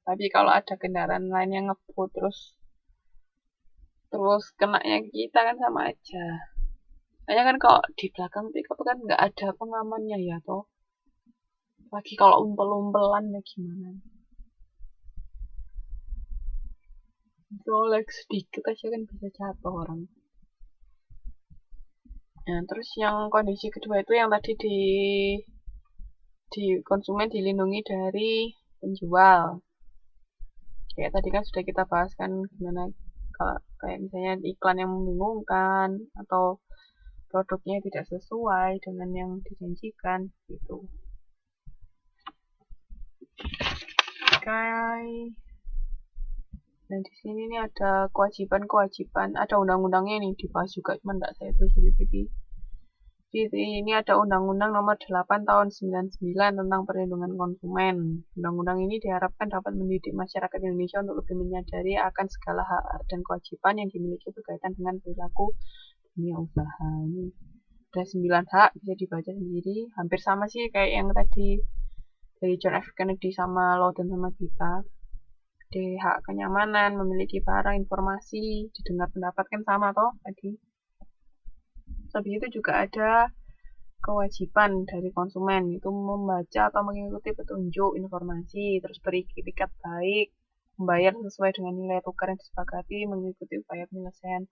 Tapi kalau ada kendaraan lain yang ngebut terus kenanya kita kan sama aja. Hanya kan kalau di belakang pickup kan nggak ada pengamannya ya toh. Lagi kalau umpel-umpelan ya gimana? Kalau sedikit aja kan bisa jatuh orang. Nah, terus yang kondisi kedua itu yang tadi di konsumen dilindungi dari penjual. Kayak tadi kan sudah kita bahas kan gimana kayak misalnya iklan yang membingungkan atau produknya tidak sesuai dengan yang dijanjikan gitu. Oke. Dan di sini nih ada kewajiban-kewajiban, ada undang-undangnya nih dibahas juga, cuman enggak saya tulis di PPT. Jadi ini ada Undang-Undang Nomor 8 Tahun 99 tentang Perlindungan Konsumen. Undang-undang ini diharapkan dapat mendidik masyarakat Indonesia untuk lebih menyadari akan segala hak dan kewajiban yang dimiliki berkaitan dengan perilaku dunia usaha. Ini ada 9 hak, bisa dibaca sendiri. Hampir sama sih kayak yang tadi dari John F. Kennedy sama Lawton sama kita. Di hak kenyamanan, memiliki barang, informasi, didengar pendapat kan sama toh tadi. Habis itu juga ada kewajiban dari konsumen, itu membaca atau mengikuti petunjuk informasi, terus beretikat baik, membayar sesuai dengan nilai tukar yang disepakati, mengikuti upaya penyelesaian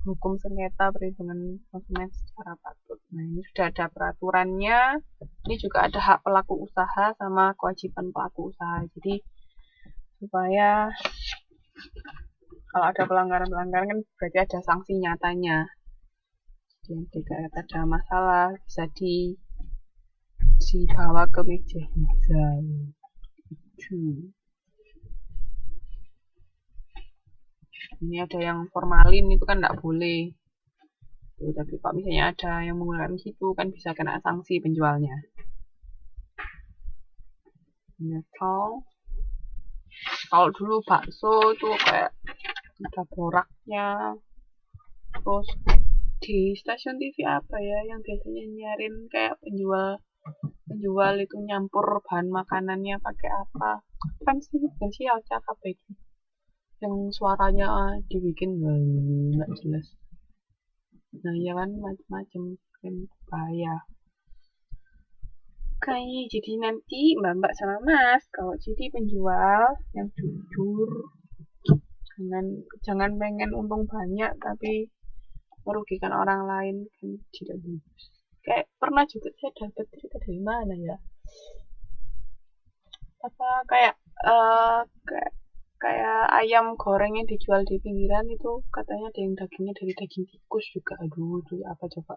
hukum sengketa perlindungan konsumen secara patut. Nah, ini sudah ada peraturannya. Ini juga ada hak pelaku usaha sama kewajiban pelaku usaha. Jadi supaya kalau ada pelanggaran-pelanggaran kan berarti ada sanksi nyatanya. Jadi jika ada masalah bisa dibawa ke meja hijau. Ini ada yang formalin itu kan nggak boleh. Tuh, tapi kalau misalnya ada yang menggunakan situ kan bisa kena sanksi penjualnya. Ya, kalau dulu bakso itu kayak ada boraknya, terus di stasiun TV apa ya yang biasanya nyarin kayak penjual itu nyampur bahan makanannya pakai apa kan sih bukan sih acara apa itu yang suaranya dibikin nggak jelas. Nah ya kan macam-macam kan bahaya. Oke, jadi nanti mbak-mbak sama mas kalau jadi penjual yang jujur, jangan pengen untung banyak tapi merugikan orang lain kan tidak bagus. Kayak pernah juga saya dapat cerita dari mana ya, apa kayak eh kayak kayak ayam goreng yang dijual di pinggiran itu katanya ada yang dagingnya dari daging tikus juga. Aduh itu apa coba,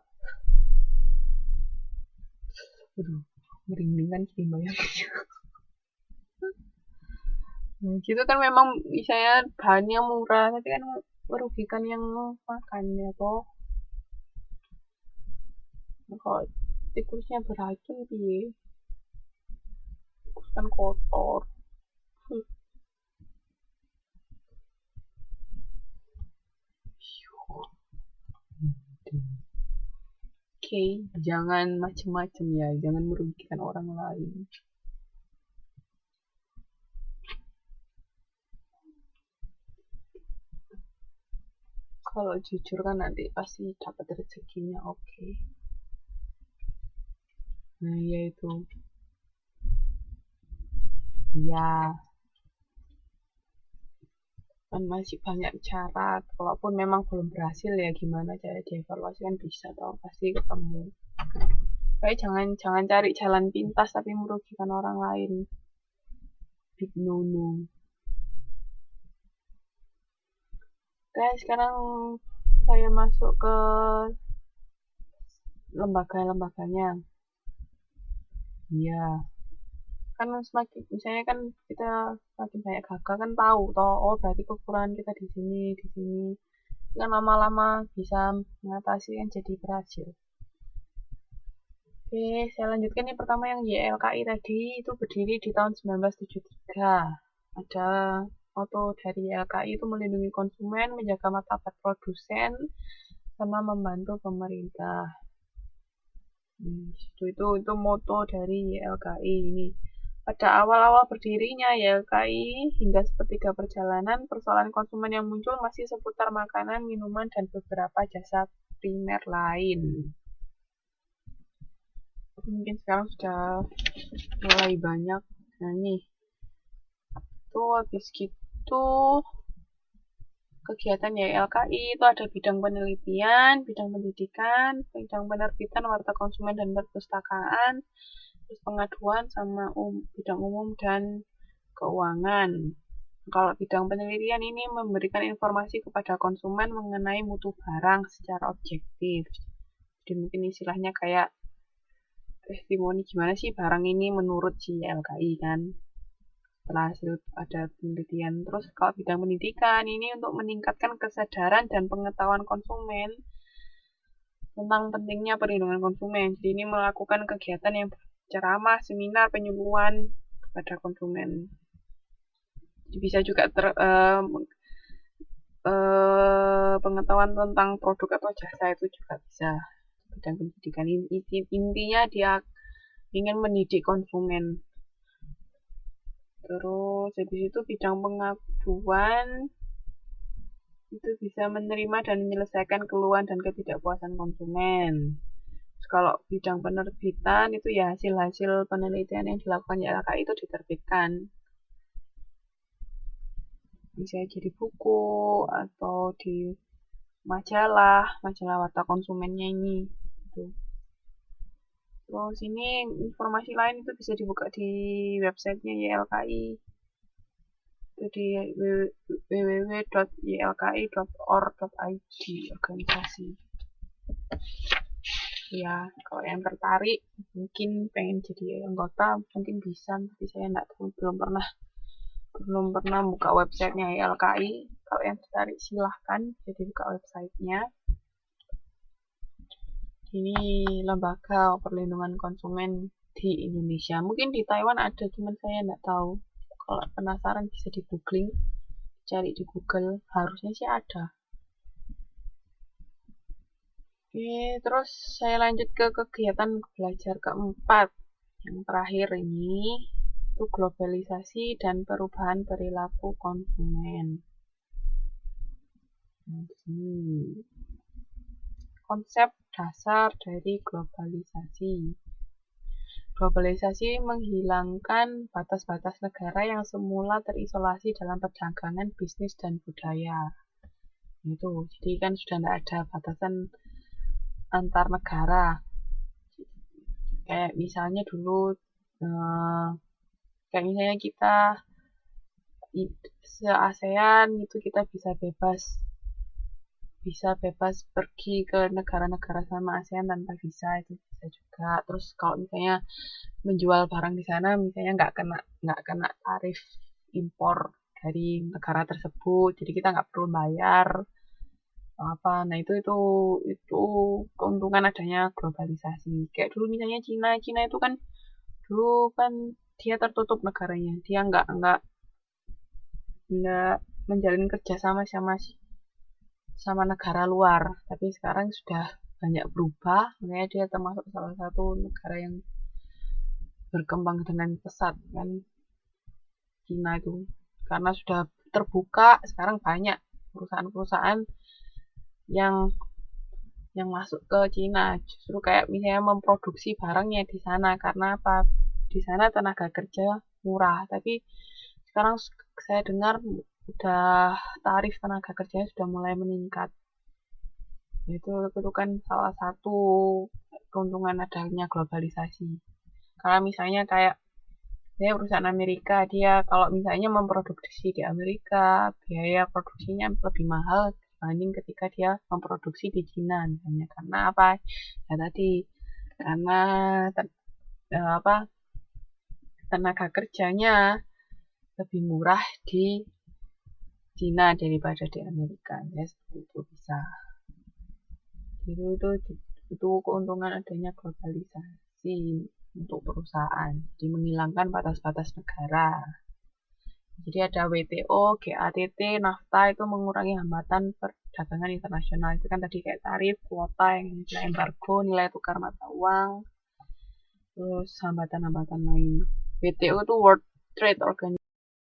aduh merinding kan sih bayangin. Nah, gitu kan memang misalnya bahannya murah tapi kan merugikan yang makan ya toh. Nah, kalau tikusnya beracun piye, tikus kan kotor. Oke, jangan macem-macem ya, jangan merugikan orang lain. Kalau jujur kan nanti pasti dapat rezekinya, oke. Nah, ya itu. Ya, kan masih banyak cara. Kalaupun memang belum berhasil ya gimana cara dievaluasi kan bisa tau, pasti ketemu. Kayak jangan cari jalan pintas tapi merugikan orang lain. Big no no. Oke, sekarang saya masuk ke lembaga-lembaganya. Iya, kan semakin misalnya kan kita semakin banyak gagal kan tahu toh, oh berarti kekurangan kita di sini kan lama-lama bisa mengatasi kan jadi berhasil. Oke, saya lanjutkan yang pertama yang YLKI tadi itu berdiri di tahun 1973. Ada moto dari YLKI itu melindungi konsumen, menjaga martabat produsen, sama membantu pemerintah. Itu moto dari YLKI ini. Pada awal-awal berdirinya YLKI hingga sepertiga perjalanan, persoalan konsumen yang muncul masih seputar makanan, minuman, dan beberapa jasa primer lain. Mungkin sekarang sudah mulai banyak. Nah nih, tuh habis gitu kegiatan YLKI itu ada bidang penelitian, bidang pendidikan, bidang penerbitan, warta konsumen dan perpustakaan, terus pengaduan sama bidang umum dan keuangan. Kalau bidang penelitian ini memberikan informasi kepada konsumen mengenai mutu barang secara objektif. Jadi mungkin istilahnya kayak testimoni gimana sih barang ini menurut si YLKI kan. Setelah hasil ada penelitian. Terus kalau bidang pendidikan ini untuk meningkatkan kesadaran dan pengetahuan konsumen tentang pentingnya perlindungan konsumen. Jadi ini melakukan kegiatan yang ceramah, seminar, penyuluhan kepada konsumen. Jadi bisa juga pengetahuan tentang produk atau jasa itu juga bisa. Bidang pendidikan intinya dia ingin mendidik konsumen. Terus habis itu bidang pengaduan itu bisa menerima dan menyelesaikan keluhan dan ketidakpuasan konsumen. Terus kalau bidang penerbitan itu ya hasil-hasil penelitian yang dilakukan YLKI itu diterbitkan. Bisa jadi buku atau di majalah warta konsumennya ini. Gitu. Terus ini informasi lain itu bisa dibuka di websitenya YLKI. Itu di www.ylki.org.id organisasi. Ya, kalau yang tertarik mungkin pengen jadi anggota mungkin bisa, tapi saya nggak tahu, belum pernah buka websitenya YLKI. Kalau yang tertarik silahkan jadi buka websitenya. Ini lembaga perlindungan konsumen di Indonesia. Mungkin di Taiwan ada, cuman saya nggak tahu. Kalau penasaran bisa di googling, cari di Google, harusnya sih ada. Oke, terus saya lanjut ke kegiatan belajar keempat. Yang terakhir ini itu globalisasi dan perubahan perilaku konsumen. Nah, sini konsep dasar dari globalisasi. Globalisasi menghilangkan batas-batas negara yang semula terisolasi dalam perdagangan, bisnis, dan budaya. Itu, jadi kan sudah tidak ada batasan antar negara. Kayak misalnya dulu, kayak misalnya kita se-ASEAN itu kita bisa bebas pergi ke negara-negara sama ASEAN tanpa visa, itu bisa juga. Terus kalau misalnya menjual barang di sana misalnya nggak kena tarif impor dari negara tersebut, jadi kita nggak perlu bayar apa. Nah itu keuntungan adanya globalisasi. Kayak dulu misalnya Cina itu kan dulu kan dia tertutup negaranya, dia nggak menjalin kerjasama sama negara luar, tapi sekarang sudah banyak berubah, makanya dia termasuk salah satu negara yang berkembang dengan pesat kan, Cina itu, karena sudah terbuka. Sekarang banyak perusahaan-perusahaan yang masuk ke Cina, justru kayak misalnya memproduksi barangnya di sana. Karena apa? Di sana tenaga kerja murah, tapi sekarang saya dengar udah tarif tenaga kerjanya sudah mulai meningkat. Itu kan salah satu keuntungan adanya globalisasi. Karena misalnya kayak saya perusahaan Amerika, dia kalau misalnya memproduksi di Amerika, biaya produksinya lebih mahal dibanding ketika dia memproduksi di Cina misalnya. Karena apa? Ya tadi, karena tenaga kerjanya lebih murah di Cina daripada di Amerika. Ya seperti itu bisa. Itu keuntungan adanya globalisasi untuk perusahaan, jadi menghilangkan batas-batas negara. Jadi ada WTO, GATT, NAFTA itu mengurangi hambatan perdagangan internasional. Itu kan tadi kayak tarif, kuota, yang embargo, nilai tukar mata uang, terus hambatan-hambatan lain. WTO itu World Trade Organization.